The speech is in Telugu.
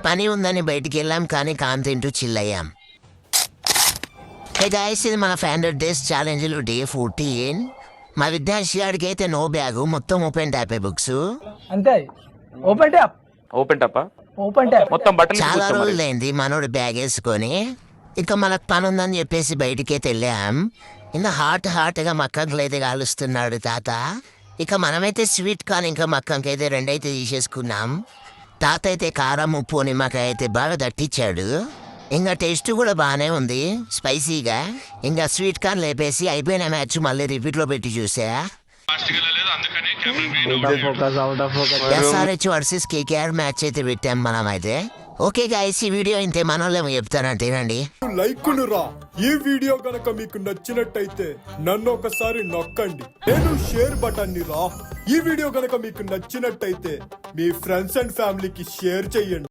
పని ఉందని బయటికి వెళ్ళాం, కానీ కాన్ తింటూ చిల్ అయ్యాం. హే గైస్, ఇది మన 500 డేస్ ఛాలెంజ్లు డే 14. మా విద్యార్థికి అయితే నో బ్యాగు, మొత్తం ఓపెన్ ట్యాపే బుక్స్. అంతే, ఓపెన్ ట్యాప్ మొత్తం బటన్. చాలా రోజులైంది మనోడు బ్యాగ్ వేసుకొని. ఇక మనకు పని ఉందని చెప్పేసి బయటికైతే వెళ్ళాం. ఇంకా హాట్గా మక్కకి అయితే కాలుస్తున్నాడు తాత. ఇక మనమైతే స్వీట్ కార్న్ ఇంకా మక్కంకైతే 2 అయితే తీసేసుకున్నాం. తాత అయితే కారం, ఉప్పు, నిమ్మకాయ అయితే బాగా దట్టించాడు. ఇంకా టేస్ట్ కూడా బాగానే ఉంది, స్పైసీగా. ఇంకా స్వీట్ కార్న్ లేపేసి అయిపోయిన మ్యాచ్ మళ్ళీ రిపీట్లో పెట్టి చూసా. SRH వర్సెస్ KKR మ్యాచ్ అయితే పెట్టాం మనం అయితే. ఓకే గైస్, ఈ వీడియో ఇంతే. మన వాళ్ళేమో చెప్తానంటేనండి, లైక్ రా. ఈ వీడియో గనక మీకు నచ్చినట్టయితే నన్ను ఒకసారి నొక్కండి. నేను షేర్ బటన్ ని రా. ఈ వీడియో గనక మీకు నచ్చినట్టయితే మీ ఫ్రెండ్స్ అండ్ ఫ్యామిలీకి షేర్ చెయ్యండి.